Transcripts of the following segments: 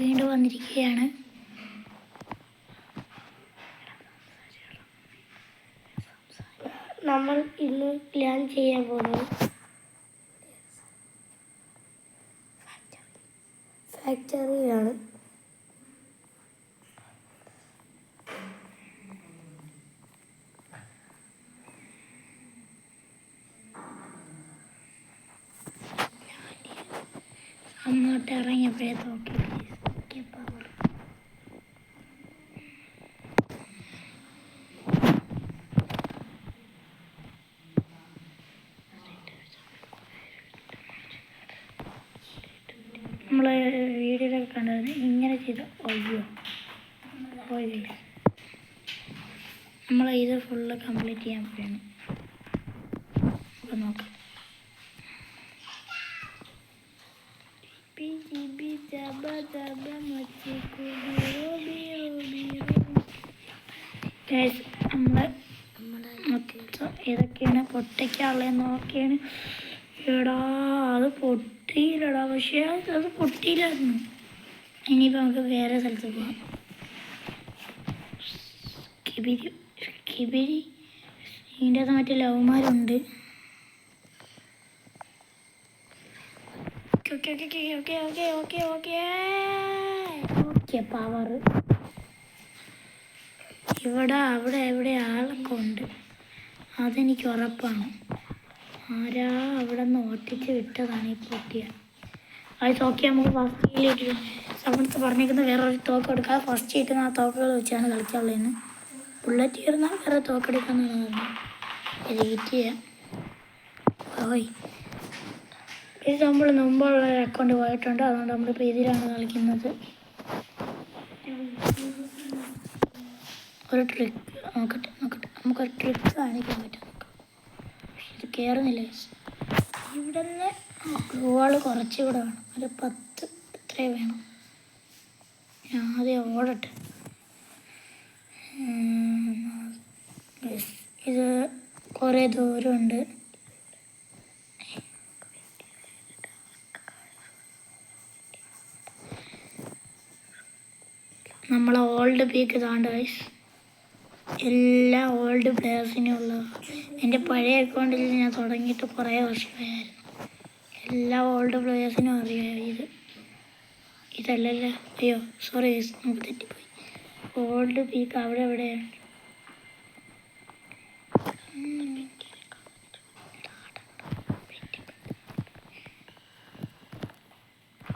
വീണ്ടും വന്നിരിക്കുകയാണ്. നമ്മൾ ഇന്ന് പ്ലാൻ ചെയ്യാൻ പോകുന്നത് ഫാക്ടറിയാണ്. അങ്ങോട്ട് ഇറങ്ങിയപ്പോഴേ നോക്കി നമ്മൾ വീഡിയോയിലൊക്കെ കണ്ടത് ഇങ്ങനെ ചെയ്ത് പോയില്ല. നമ്മൾ ഇത് ഫുള്ള് കംപ്ലീറ്റ് ചെയ്യാൻ പോവുകയാണ്. അപ്പോൾ നോക്കാം. മൊത്തം ഇതൊക്കെയാണ് പൊട്ടിക്കാനുള്ളതെന്ന് നോക്കിയാണ്. എടാ അത് പൊട്ടിയില്ലടാ, പക്ഷേ അത് പൊട്ടിയില്ലായിരുന്നു. ഇനിയിപ്പോൾ നമുക്ക് വേറെ സ്ഥലത്ത് പോകാം. കിബിരി ഇതിൻ്റെ അകത്ത് മറ്റേ ലവ്മാരുണ്ട്. ഓക്കെ പവർ അവിടെ എവിടെ ആളൊക്കെ ഉണ്ട്, അതെനിക്ക് ഉറപ്പാണ്. ആരാ അവിടെ നിന്ന് ഓട്ടിച്ച് വിട്ടതാണ് ഈ പൊട്ടിയ. അത് തോക്കി നമുക്ക് ഫസ്റ്റ് ചെയ്തിട്ട് സമയത്ത് പറഞ്ഞിരിക്കുന്ന വേറൊരു തോക്ക് എടുക്കാതെ ഫസ്റ്റ് കിട്ടുന്ന ആ തോക്കുകൾ വെച്ചാണ് കളിക്കാനുള്ളതെന്ന്. ബുള്ളറ്റ് കയറുന്നാൽ വേറെ തോക്കെടുക്കാമെന്നാണ് പറഞ്ഞത്. വെയിറ്റ് ചെയ്യാം. ഓയ് ഇത് നമ്മൾ മുമ്പുള്ള അക്കൗണ്ട് പോയിട്ടുണ്ട്, അതുകൊണ്ട് നമ്മളിപ്പോൾ ഇതിലാണ് കളിക്കുന്നത്. ഒരു ട്രിക്ക് നോക്കട്ടെ നമുക്കൊരു ട്രിക്ക് കാണിക്കാൻ പറ്റും. ഇത് കയറുന്നില്ല. ഇവിടെ നിന്ന് ഗ്ലൂവാൾ കുറച്ചുകൂടെ വേണം. ഒരു 10 ഇത്രയും വേണം. ഞാൻ ആദ്യം ഓടട്ടെ. ഇത് കുറേ ദൂരമുണ്ട്. നമ്മളെ ഓൾഡ് പീക്ക് താണ്ട് ഗൈസ്. എല്ലാ ഓൾഡ് പ്ലെയേഴ്സിനും ഉള്ള എൻ്റെ പഴയ അക്കൗണ്ടിൽ ഞാൻ തുടങ്ങിയിട്ട് കുറേ വർഷമായിരുന്നു. എല്ലാ ഓൾഡ് പ്ലെയേഴ്സിനും അറിയാം. ഇതല്ലല്ലോ, അയ്യോ സോറി ഗൈസ്, നമുക്ക് തെറ്റിപ്പോയി. ഓൾഡ് പീക്ക് അവിടെ എവിടെയാണ്?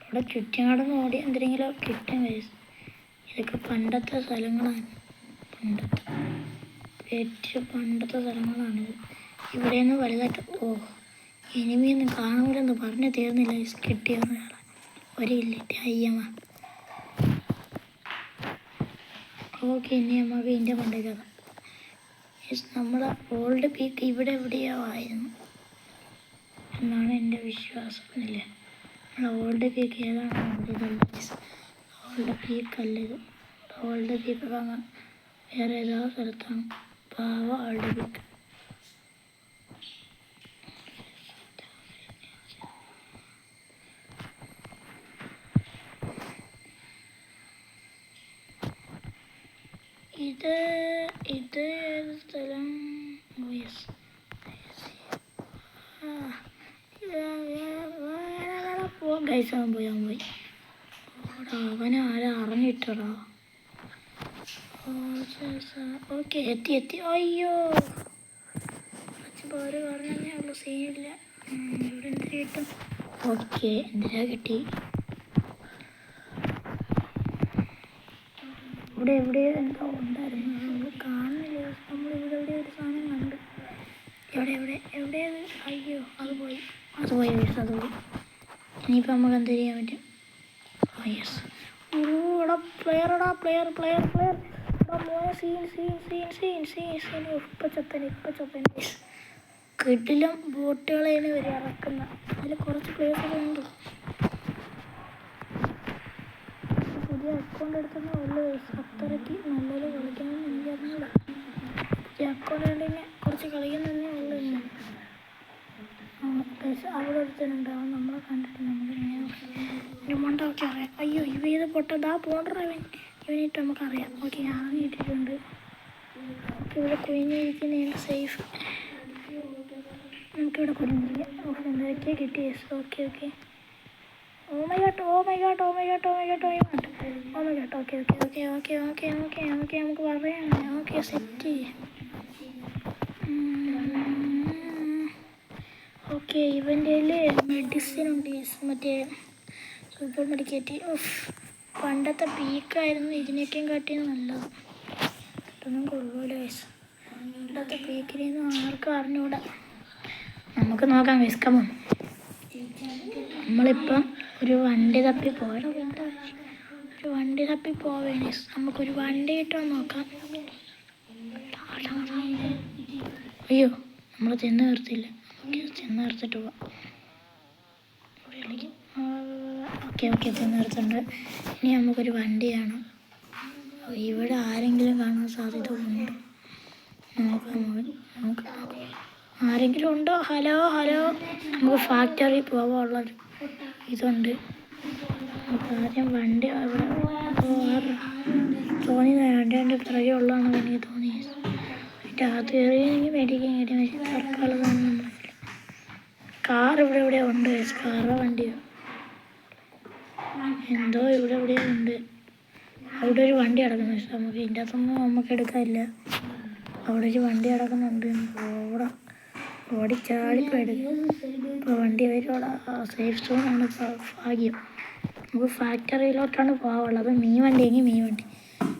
അവിടെ ചുറ്റും കടന്ന് ഓടി എന്തെങ്കിലും കിട്ടും ഗൈസ്. ഇതൊക്കെ പണ്ടത്തെ സ്ഥലങ്ങളാണ്. പണ്ടത്തെ സ്ഥലങ്ങളാണിത്. ഇവിടെ നിന്ന് വലുതായിട്ട് എനിമിയൊന്നും കാണൂലെന്ന് പറഞ്ഞു തീർന്നില്ല. കിട്ടിയെന്ന് ഒരു ഇല്ലിട്ട് അയ്യമ്മ. ഓക്കെ, ഇനി നമുക്ക് ഇതിൻ്റെ പണ്ടേക്കാണ്. നമ്മളെ ഓൾഡ് പീക്ക് ഇവിടെ എവിടെയോ ആയിരുന്നു എന്നാണ് എൻ്റെ വിശ്വാസം. ഇല്ല, നമ്മളെ ഓൾഡ് പീക്ക് ഏതാണ്? ഓൾഡ് പീക്ക് അല്ല ഇത്. ഓൾഡ് പീക്ക് കാണാൻ വേറെ ഏതോ സ്ഥലത്താണ്. പാവ ഓൾഡ് പീക്ക്. ഇത് ഏത് സ്ഥലം? പോവാൻ കഴിച്ചാൻ പോയി. അവനെ ആരാ അറിഞ്ഞിട്ടടാ. ഓക്കെ, എത്തി. അയ്യോ പേര് പറഞ്ഞേ ഉള്ളൂ, സീനില്ല. ഇവിടെ എന്തിനാ കിട്ടും? ഓക്കെ, എന്തിനാ കിട്ടി? ഇവിടെ എവിടെ എന്തോ ഉണ്ടായിരുന്നു, നമ്മൾ കാണുന്നില്ല. നമ്മളിവിടെ എവിടെ ഒരു സാധനം കണ്ടു. എവിടെ അയ്യോ അത് പോയി. ഇനിയിപ്പോൾ നമുക്ക് എന്ത് ചെയ്യാൻ പറ്റും? യെസ്, ഇവിടെ പ്ലെയർ ഇപ്പം കിടിലം ബോട്ടുകളാണ് ഇവർ ഇറക്കുന്ന. അതിൽ കുറച്ച് പ്ലേയേഴ്സൊക്കെ ഉണ്ട്. പുതിയ അക്കൗണ്ട് എടുത്തന്നെ ഉള്ളു. അത്രയ്ക്ക് നല്ലൊരു കളിക്കണമെന്ന് എനിക്കറിഞ്ഞില്ല. പുതിയ അക്കൗണ്ട് കണ്ടിങ്ങനെ കുറച്ച് കളിക്കുന്നതന്നെ ഉള്ളു. അവിടെ ഒരുത്തനുണ്ടാവും, നമ്മളെ കണ്ടിട്ട് നമുക്ക് മണ്ടൊക്കെ അറിയാം. അയ്യോ ഇവ ഇത് പൊട്ടതാ പോണ്ടറ ഇവനിട്ട് നമുക്കറിയാം. ഓക്കെ ഞാൻ ഇട്ടിട്ടുണ്ട്. ഓക്കെ ഇവിടെ കുഞ്ഞിരിക്കുന്നതാണ് സേഫ്. നമുക്കിവിടെ കുഞ്ഞിരിക്കാം. ഓക്കെ എന്തൊക്കെ കിട്ടി. Okay okay oh my god oh my god oh my god oh my god oh my god oh my god. Okay okay okay okay okay okay okay നമുക്ക് പറയാം. Okay set. Okay ഇവൻ്റെ medicine ഉണ്ട്, മറ്റേ super medicate. പണ്ടത്തെ പീക്കായിരുന്നു, ഇതിനൊക്കെയും കാട്ടിയത് നല്ലത്. ഇതൊന്നും കൊള്ളൂല ഗൈസ്, പണ്ടത്തെ പീക്കിനൊന്നും ആർക്കും അറിഞ്ഞൂടാ. നമുക്ക് നോക്കാം ഗൈസ്. കമോൺ, നമ്മളിപ്പം ഒരു വണ്ടി തപ്പി ഒരു വണ്ടി തപ്പി പോവേണ. നമുക്കൊരു വണ്ടി കിട്ടുമോ നോക്കാം. അയ്യോ നമ്മൾ ചെന്ന് നിർത്തില്ല, ചെന്ന് നിർത്തിട്ട് പോവാം. ഓക്കെ ഓക്കെ ചെന്ന് നിർത്തുന്നുണ്ട്. ഇനി നമുക്കൊരു വണ്ടി കാണാം. ഇവിടെ ആരെങ്കിലും കാണാൻ സാധ്യത ഉണ്ട്. നമുക്ക് ആരെങ്കിലും ഉണ്ടോ? ഹലോ ഹലോ, നമുക്ക് ഫാക്ടറി പോകാനുള്ളൊരു ഇതുണ്ട്. നമുക്ക് ആദ്യം വണ്ടി അവിടെ തോന്നിയതാണ്, വണ്ടി പിറകെ ഉള്ളതാണെന്ന് എനിക്ക് തോന്നിയത്. അതിൻ്റെ അകത്ത് കയറിയെങ്കിൽ മേടിക്കാൻ കിട്ടിയ തൽക്കാലം നമ്മൾ കാർ ഇവിടെ ഉണ്ട്. കാറോ വണ്ടിയോ എന്തോ ഇവിടെ ഉണ്ട്. അവിടെ ഒരു വണ്ടി കിടക്കുന്നു. നമുക്ക് ഇതിൻ്റെ അകത്തൊന്നും നമുക്ക് എടുക്കാനില്ല. അവിടെ ഒരു വണ്ടി കിടക്കുന്നുണ്ട്. ഓടിച്ചാടിപ്പോൾ എടുക്കും. ഇപ്പോൾ വണ്ടി വരുവാണ്. സേഫ് സോണാണ് ഭാഗ്യം. നമുക്ക് ഫാക്ടറിയിലോട്ടാണ് പോകാനുള്ളത്. മീൻ വണ്ടിയെങ്കിൽ മീൻ വണ്ടി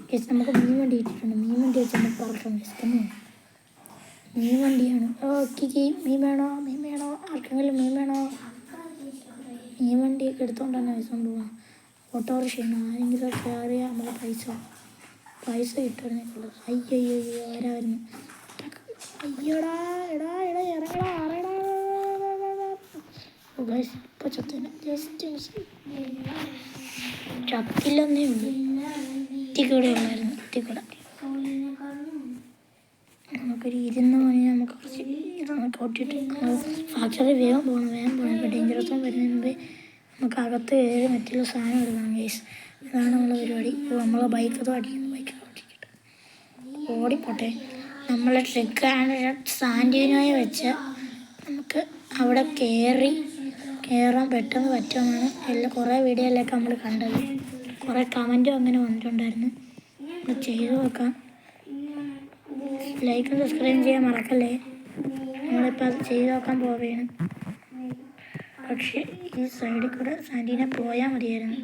ഗെസ്, നമുക്ക് മീൻ വണ്ടി ഇട്ടിട്ടുണ്ട്. മീൻ വണ്ടി വെച്ച് നമുക്ക് പറക്കാം ഗെസ്. മീൻ വണ്ടിയാണ്. ഓക്കെ മീൻ വേണോ? ആർക്കെങ്കിലും മീൻ വേണോ? മീൻ വണ്ടിയൊക്കെ എടുത്തോണ്ട് തന്നെ വെച്ചോണ്ട് പോവാം. ഓട്ടോറിക്ഷയാണ്. ആരെങ്കിലും കയറിയാൽ നമുക്ക് പൈസ കിട്ടുമായിരുന്നേക്കുള്ളൂ. അയ്യോ ആരായിരുന്നു? അയ്യോടാ എടാ ഇറങ്ങടാ ഇപ്പൊ ചത്തിന് ജസ്റ്റ് ചത്തില്ലെന്നേ ഉള്ളൂ. ഇത്തിക്കൂടെ ഉള്ളായിരുന്നു. നമുക്കൊരു 20 മണി നമുക്ക് കുറച്ച് ഇതൊക്കെ ഓട്ടിയിട്ട് ഫാക്ടറി വേഗം പോകണം. ഇപ്പോൾ ഡേഞ്ചറസ് വരുന്നതിന് മുമ്പേ നമുക്ക് അകത്ത് കയറി മറ്റുള്ള സാധനം എടുക്കണം ഗൈസ്. ഇതാണ് നമ്മളെ പരിപാടി. ഇപ്പോൾ നമ്മളെ ബൈക്കൊക്കെ ഓടിക്കട്ടെ, ഓടിപ്പോട്ടെ. നമ്മളെ ട്രിക്കാണ് സാൻഡിനോയെ വെച്ച് നമുക്ക് അവിടെ കയറാൻ പെട്ടെന്ന് പറ്റുമെന്നാണ് കുറേ വീഡിയോയിലൊക്കെ നമ്മൾ കണ്ടത്. കുറേ കമൻറ്റും അങ്ങനെ വന്നിട്ടുണ്ടായിരുന്നു. നമ്മൾ ചെയ്തു നോക്കാം. ലൈക്കും സബ്സ്ക്രൈബ് ചെയ്യാൻ മറക്കല്ലേ. നമ്മളിപ്പോൾ അത് ചെയ്ത് നോക്കാൻ പോവുകയാണ്. പക്ഷേ ഈ സൈഡിൽ കൂടെ സാൻഡിനെ പോയാൽ മതിയായിരുന്നു.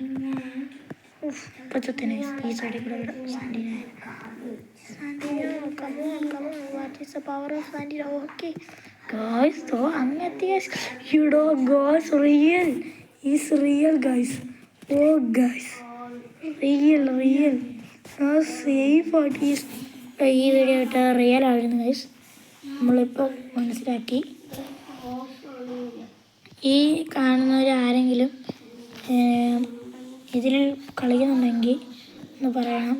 ഇപ്പച്ചത്തിന് ഈ സൈഡിൽ കൂടെ സാൻഡിന what is the power of സാൻഡിന. ഓക്കെ ഗായ്സ്, സോ അങ്ങനത്തെ guys real guys. Oh guys real safe ആയിട്ട് ഈ വീഡിയോ ഇട്ട റിയൽ ആയിരുന്നു ഗൈസ്. നമ്മളിപ്പോൾ മനസ്സിലാക്കി. ഈ കാണുന്നവരാരെങ്കിലും ഇതിൽ കളിക്കുന്നുണ്ടെങ്കിൽ എന്ന് പറയണം.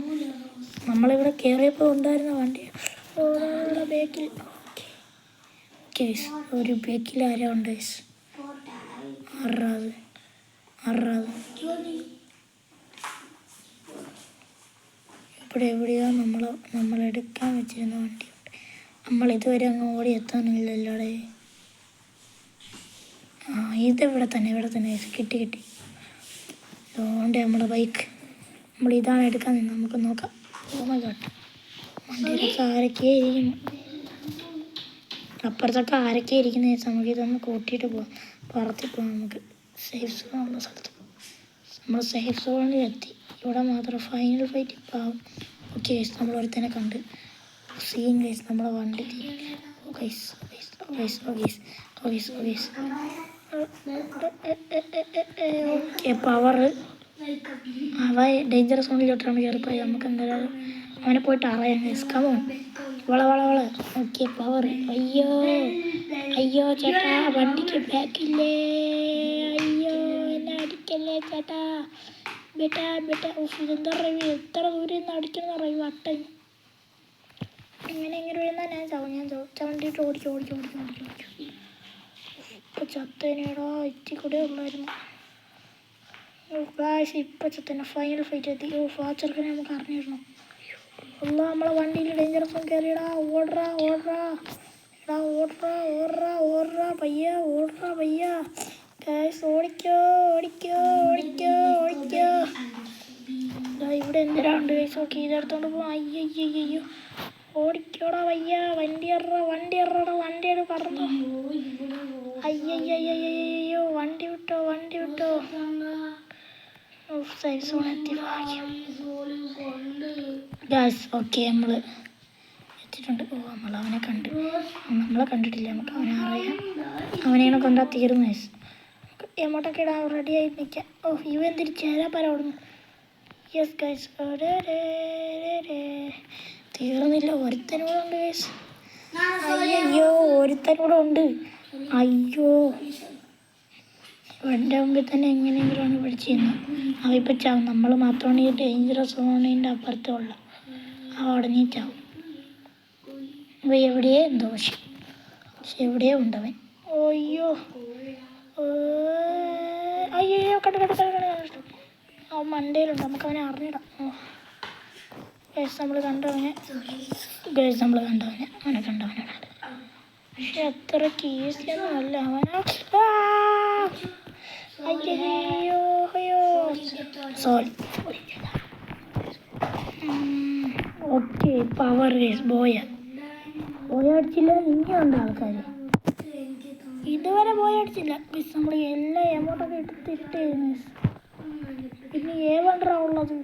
നമ്മളിവിടെ കയറിയപ്പോൾ ഉണ്ടായിരുന്ന വണ്ടി ബേക്കിൽ. ഓക്കെ ഗൈസ്, ഒരു ബേക്കിൽ ആരോ ഉണ്ട് ഗൈസ്. അറാത് ഇവിടെ എവിടെയോ നമ്മളെടുക്കാൻ വെച്ചിരുന്ന വണ്ടിയുണ്ട്. നമ്മളിതുവരെ അങ്ങ് ഓടി എത്താനില്ലല്ലോടെ. ഇതിവിടെ തന്നെ കിട്ടി. അതുകൊണ്ട് നമ്മളെ ബൈക്ക് നമ്മളിതാണ് എടുക്കാൻ നിന്ന്. നമുക്ക് നോക്കാം. ഓ മൈ ഗോഡ്, വണ്ടിയിലൊക്കെ ആരൊക്കെ ഇരിക്കുന്നു. അപ്പുറത്തൊക്കെ ആരൊക്കെ ഇരിക്കുന്ന നമുക്ക് ഇതൊന്ന് കൂട്ടിയിട്ട് പോവാം. പുറത്തിൽ പോവാം. നമുക്ക് സേഫ് സോണുള്ള സ്ഥലത്ത് പോകാം. നമ്മൾ സേഫ് സോണിൽ എത്തി. ഇവിടെ മാത്രം ഫൈനൽ ഫൈറ്റ് ഇപ്പോൾ ആവും. ഓക്കെ ഗൈസ്, നമ്മളൊരുത്തനെ കണ്ട് സീൻ ഗൈസ്. നമ്മളെ വണ്ടി ഓക്കെ പവർ അവ ഡേഞ്ചറസ് സോണിലോട്ടാണ് കയറിപ്പോയി. നമുക്ക് എന്തായാലും അവനെ പോയിട്ട് അറിയാം ഗൈസ്. കമോൺ വള ഓക്കെ പവർ. അയ്യോ ചേട്ടാ, വണ്ടിക്ക് ബാക്കില്ലേ. അയ്യോ എന്നെ അടിക്കല്ലേ ചേട്ടാ. ബേട്ടാ ഇതെന്താ പറയുക, എത്ര ദൂരം നിന്ന് അടിക്കണം പറയുക. അട്ടൻ ഇങ്ങനെ വീഴുന്നാൽ ഞാൻ ചവിട്ടിയിട്ട് ഓടിക്കും. ഇപ്പം ചത്തേനേടാ ഇറ്റി കൂടെ ഉള്ളായിരുന്നു. ഇപ്പം ചത്തേനെ ഫൈനൽ ഫൈറ്റ് എത്തി. ആ ചെറുക്കനെ നമുക്ക് അറിഞ്ഞിരുന്നു. അല്ല നമ്മളെ വണ്ടിയിൽ ഡേഞ്ചറസും കയറിയടാ. ഓടറാ ഓടറാ എടാ ഓടറാ ഓടറാ ഓടറാ പയ്യ ഓടറാ പയ്യ. ഗൈസ് ഓടിക്കോ ഓടിക്കോ ഓടിക്കോ ഓടിക്കോ. ഇവിടെ എന്തിനാണ്ട് ഗൈസ്. ഓക്കെ ഇതെടുത്തോണ്ട് പോവാം. അയ്യോ ഓടിക്കോടാ പയ്യ. വണ്ടി എറ വണ്ടി എറടാ. വണ്ടിയുടെ പറന്നു. അയ്യോ വണ്ടി വിട്ടോ വണ്ടി വിട്ടോ. സേഫ് സോൺ എത്തി ഭാഗ്യം. ഗൈസ് ഓക്കെ നമ്മൾ എത്തിയിട്ടുണ്ട്. നമ്മൾ അവനെ കണ്ട്. നമ്മളെ കണ്ടിട്ടില്ല. നമുക്ക് അവനെ അറിയാം. അവനെയാണ് കൊണ്ടാ തീർന്നു ഗൈസ്. എമൗണ്ടൊക്കെ ഇടാൻ റെഡിയായി നിൽക്കാം. ഇവ എന്തിരി ചേരാപ്പാര ഓടുന്നു. യെസ് ഗൈസ് തീർന്നില്ല. ഒരുത്തനൂടെ ഉണ്ട് ഗൈസ്. അയ്യോ ഒരുത്തനൂടെ ഉണ്ട്. അയ്യോ എൻ്റെ മുമ്പിൽ തന്നെ എങ്ങനെയെങ്കിലുമാണ് പിടിച്ചിരുന്നത്. അവ ഇപ്പം ചാവും. നമ്മൾ മാത്രമാണ് ഈ ഡേഞ്ചറസ് സോണിൻ്റെ അപ്പുറത്തുള്ള. അവ ഉടനെ ചാവും. അവ എവിടെയേ എന്തോ പക്ഷെ എവിടെയോ ഉണ്ടവൻ. അയ്യോ അയ്യോ കണ്ടു അവൻ മണ്ടയിലുണ്ട്. നമുക്ക് അവനെ അറിഞ്ഞിടാം. ഗൈസ് നമ്മൾ കണ്ടവനെ അവനെ കണ്ടവനെ പക്ഷെ അത്രയ്ക്ക് ഈസിയൊന്നും അല്ല. അവനാ അയ്യോ സോറി. ഓക്കെ പവർ റേസ് ബോയ അടിച്ചില്ല. ഇനിയുണ്ട് ആൾക്കാർ. ഇതുവരെ ബോയ അടിച്ചില്ല. മിസ് നമ്മൾ എല്ലാ എമൗണ്ടൊക്കെ എടുത്തിട്ട് മിസ്. ഇനി ഏവണ്ടാ ഉള്ളത്.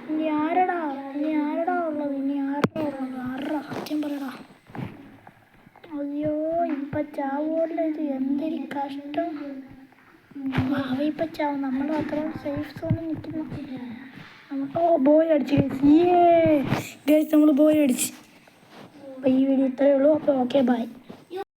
ഇനി ആരടാ ഉള്ളത്. ആരടാ സത്യം പറയടാ. അയ്യോ ഇപ്പം ചാവൂല്ല. ഇത് എന്തൊരു കഷ്ടം. അവ ഇപ്പം ചാവും. നമ്മൾ അത്ര സേഫ് സോണിൽ നിൽക്കുന്നു. നമുക്ക് ബോയ് അടിച്ച് ഗൈസ് നമ്മൾ ബോയ് അടിച്ച്. അപ്പോൾ ഈ വീഡിയോ ഇത്രയേ ഉള്ളൂ. അപ്പോൾ ഓക്കെ ബൈ.